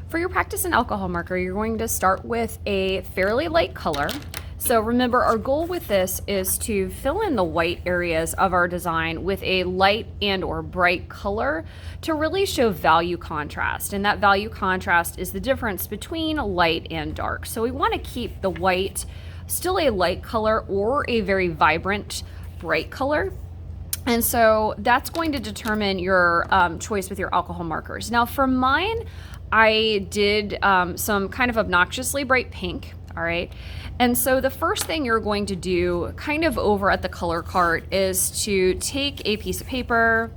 For your practice and alcohol marker, you're going to start with a fairly light color. So remember, our goal with this is to fill in the white areas of our design with a light and or bright color to really show value contrast. And that value contrast is the difference between light and dark. So we want to keep the white still a light color or a very vibrant bright color. And so that's going to determine your choice with your alcohol markers. Now for mine, I did some kind of obnoxiously bright pink, all right? And so the first thing you're going to do kind of over at the color cart is to take a piece of paper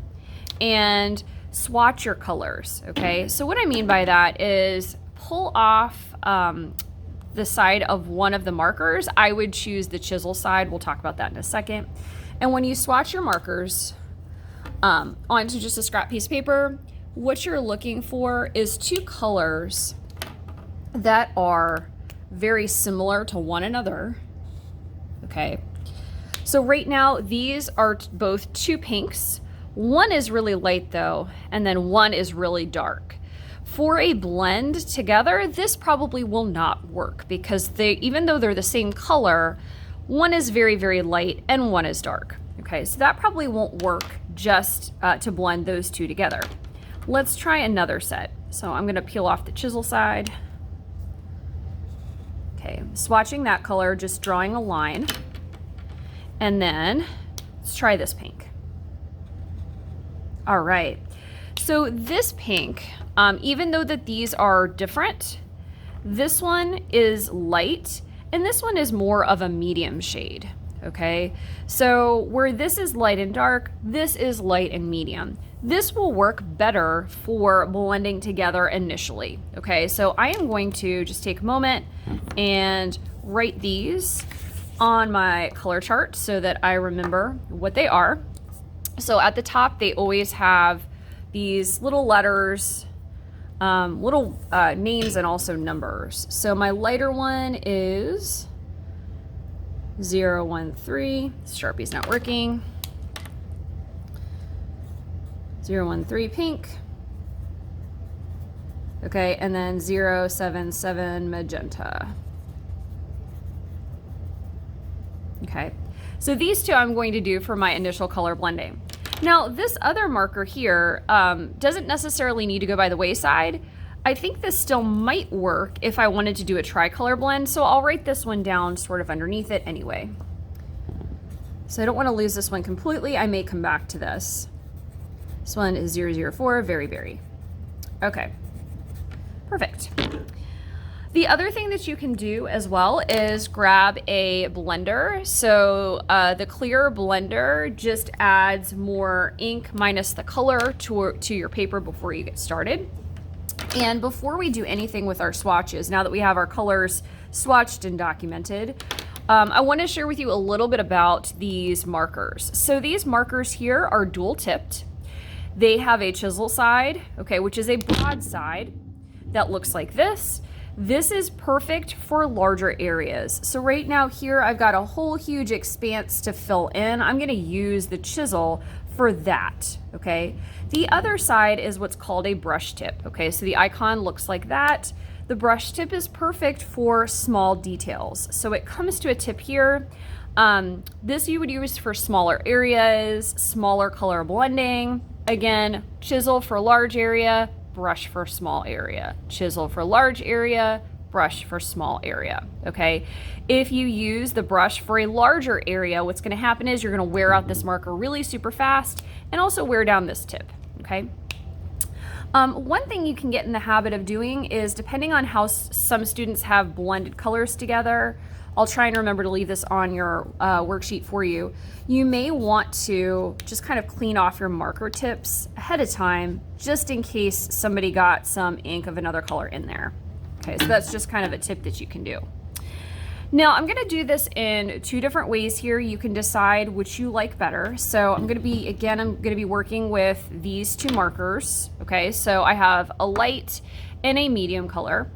and swatch your colors, okay? So what I mean by that is pull off the side of one of the markers. I would choose the chisel side. We'll talk about that in a second. And when you swatch your markers onto just a scrap piece of paper, what you're looking for is two colors that are very similar to one another, okay? So right now, these are both two pinks. One is really light though, and then one is really dark. For a blend together, this probably will not work because even though they're the same color, one is very, very light and one is dark, okay? So that probably won't work just to blend those two together. Let's try another set. So I'm gonna peel off the chisel side. Okay, swatching that color, just drawing a line. And then let's try this pink. All right, so this pink, even though that these are different, this one is light and this one is more of a medium shade, okay? So where this is light and dark, this is light and medium. This will work better for blending together initially, okay? So I am going to just take a moment and write these on my color chart so that I remember what they are. So at the top, they always have these little letters, little names and also numbers. So my lighter one is 013, Sharpie's not working. 013 pink. Okay, and then 077 magenta. Okay, so these two I'm going to do for my initial color blending. Now this other marker here doesn't necessarily need to go by the wayside. I think this still might work if I wanted to do a tricolor blend, so I'll write this one down sort of underneath it anyway. So I don't want to lose this one completely. I may come back to this. This one is 004, very, very. Okay, perfect. The other thing that you can do as well is grab a blender. So the clear blender just adds more ink minus the color to your paper before you get started. And before we do anything with our swatches, now that we have our colors swatched and documented, I want to share with you a little bit about these markers. So these markers here are dual tipped. They have a chisel side, okay, which is a broad side that looks like this. This is perfect for larger areas. So right now here, I've got a whole huge expanse to fill in. I'm gonna use the chisel for that, okay? The other side is what's called a brush tip, okay? So the icon looks like that. The brush tip is perfect for small details. So it comes to a tip here. This you would use for smaller areas, smaller color blending. Again, chisel for large area, brush for small area. Chisel for large area, brush for small area, okay? If you use the brush for a larger area, what's gonna happen is you're gonna wear out this marker really super fast and also wear down this tip, okay? One thing you can get in the habit of doing is, depending on how some students have blended colors together, I'll try and remember to leave this on your worksheet for you. You may want to just kind of clean off your marker tips ahead of time, just in case somebody got some ink of another color in there. Okay, so that's just kind of a tip that you can do. Now I'm gonna do this in two different ways here. You can decide which you like better. So I'm gonna be working with these two markers. Okay, so I have a light and a medium color.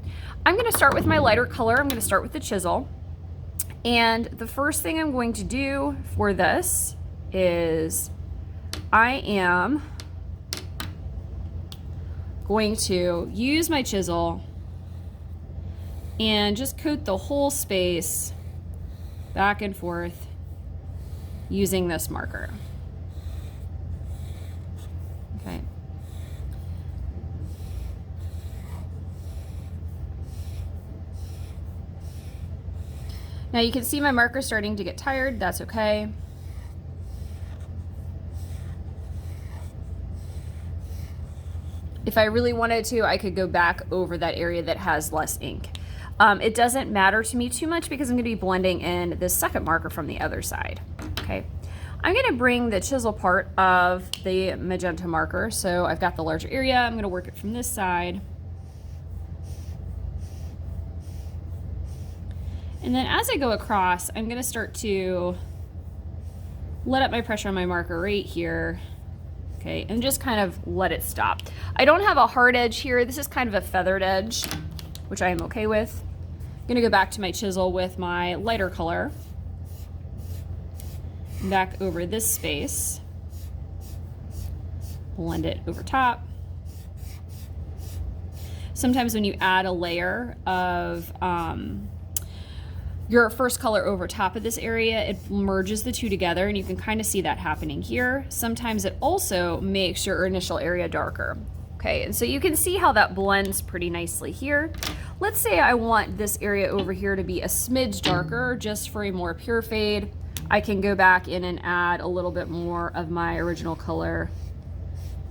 I'm gonna start with my lighter color. I'm gonna start with the chisel. And the first thing I'm going to do for this is I am going to use my chisel and just coat the whole space back and forth using this marker. Okay. Now you can see my marker starting to get tired. That's okay. If I really wanted to, I could go back over that area that has less ink. It doesn't matter to me too much because I'm going to be blending in this second marker from the other side. Okay. I'm going to bring the chisel part of the magenta marker. So I've got the larger area. I'm going to work it from this side. And then as I go across, I'm going to start to let up my pressure on my marker right here. Okay, and just kind of let it stop. I don't have a hard edge here. This is kind of a feathered edge, which I am okay with. I'm going to go back to my chisel with my lighter color. Back over this space. Blend it over top. Sometimes when you add a layer of your first color over top of this area, it merges the two together, and you can kind of see that happening here. Sometimes it also makes your initial area darker. Okay, and so you can see how that blends pretty nicely here. Let's say I want this area over here to be a smidge darker just for a more pure fade. I can go back in and add a little bit more of my original color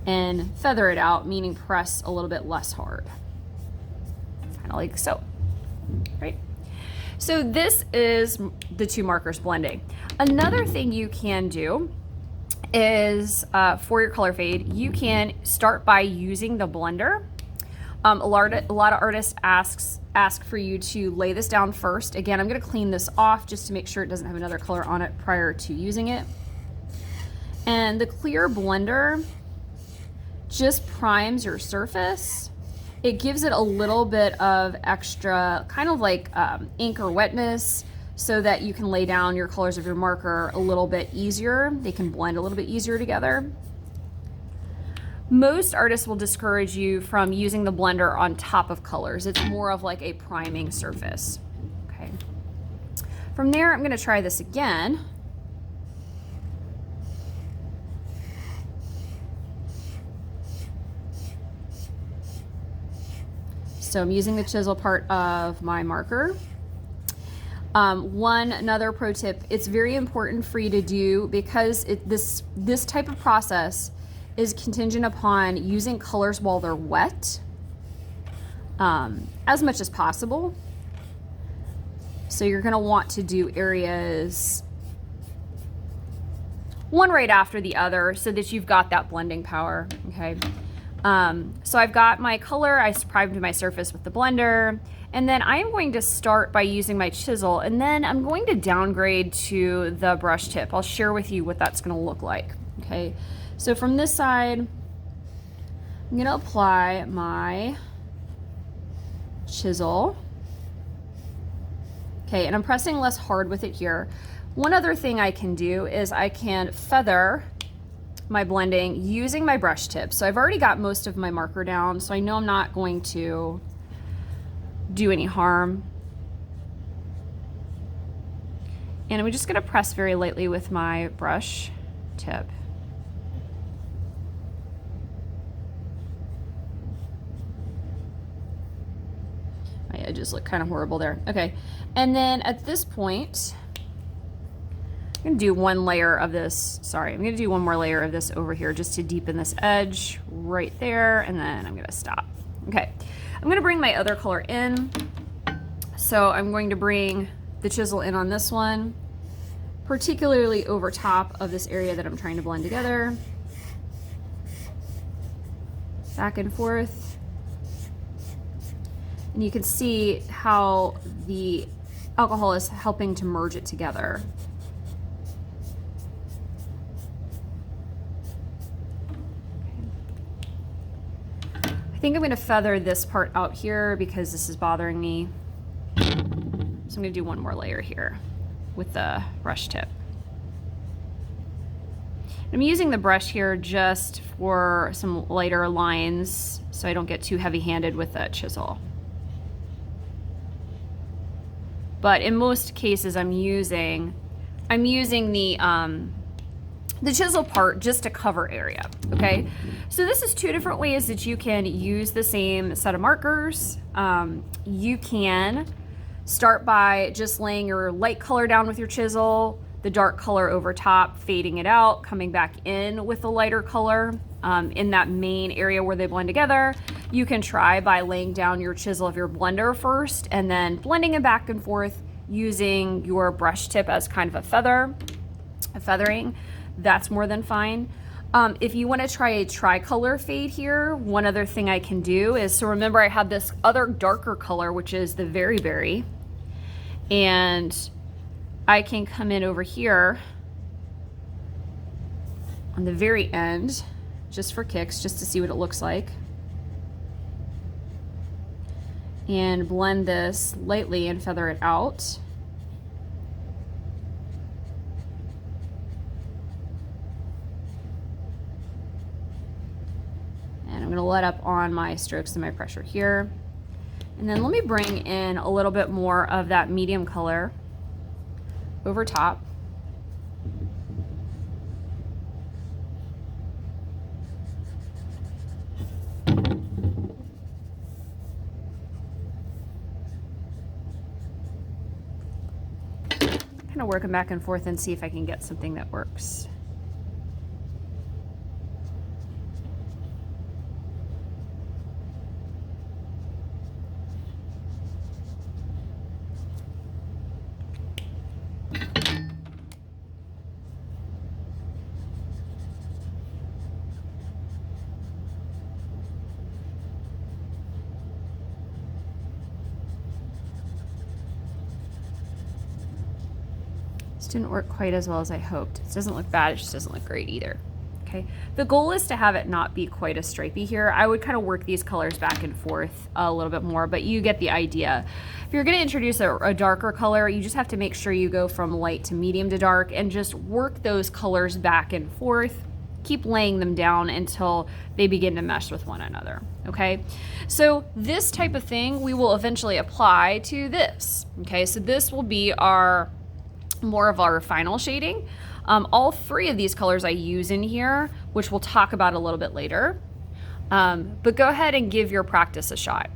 and feather it out, meaning press a little bit less hard. Kind of like so, right? So this is the two markers blending. Another thing you can do is for your color fade, you can start by using the blender. A lot of artists ask for you to lay this down first. Again, I'm going to clean this off just to make sure it doesn't have another color on it prior to using it. And the clear blender just primes your surface. It gives it a little bit of extra kind of like ink or wetness so that you can lay down your colors of your marker a little bit easier. They can blend a little bit easier together. Most artists will discourage you from using the blender on top of colors. It's more of like a priming surface. Okay. From there, I'm going to try this again. So I'm using the chisel part of my marker. Another pro tip, it's very important for you to do, because this type of process is contingent upon using colors while they're wet as much as possible. So you're gonna want to do areas one right after the other so that you've got that blending power, okay? So I've got my color, I primed my surface with the blender, and then I'm going to start by using my chisel, and then I'm going to downgrade to the brush tip. I'll share with you what that's gonna look like, okay? So from this side, I'm gonna apply my chisel. Okay, and I'm pressing less hard with it here. One other thing I can do is I can feather my blending using my brush tip. So I've already got most of my marker down, so I know I'm not going to do any harm. And I'm just gonna press very lightly with my brush tip. My edges look kind of horrible there. Okay, and then at this point, I'm gonna do one layer of this, I'm gonna do one more layer of this over here just to deepen this edge right there, and then I'm gonna stop. Okay, I'm gonna bring my other color in. So I'm going to bring the chisel in on this one, particularly over top of this area that I'm trying to blend together. Back and forth. And you can see how the alcohol is helping to merge it together. I think I'm going to feather this part out here because this is bothering me. So I'm going to do one more layer here with the brush tip. I'm using the brush here just for some lighter lines so I don't get too heavy-handed with the chisel. But in most cases I'm using the chisel part just to cover area, okay? So this is two different ways that you can use the same set of markers. You can start by just laying your light color down with your chisel, the dark color over top, fading it out, coming back in with the lighter color in that main area where they blend together. You can try by laying down your chisel of your blender first and then blending it back and forth using your brush tip as kind of a feathering. That's more than fine. If you want to try a tricolor fade here, one other thing I can do is, so remember I have this other darker color, which is the Very Berry, and I can come in over here on the very end, just for kicks, just to see what it looks like, and blend this lightly and feather it out. I'm going to let up on my strokes and my pressure here. And then let me bring in a little bit more of that medium color over top. Kind of working back and forth and see if I can get something that works. Didn't work quite as well as I hoped. It doesn't look bad, it just doesn't look great either. Okay, the goal is to have it not be quite as stripy here. I would kind of work these colors back and forth a little bit more, but you get the idea. If you're going to introduce a darker color, you just have to make sure you go from light to medium to dark and just work those colors back and forth. Keep laying them down until they begin to mesh with one another, okay? So this type of thing we will eventually apply to this, okay? So this will be more of our final shading. All three of these colors I use in here, which we'll talk about a little bit later. But go ahead and give your practice a shot.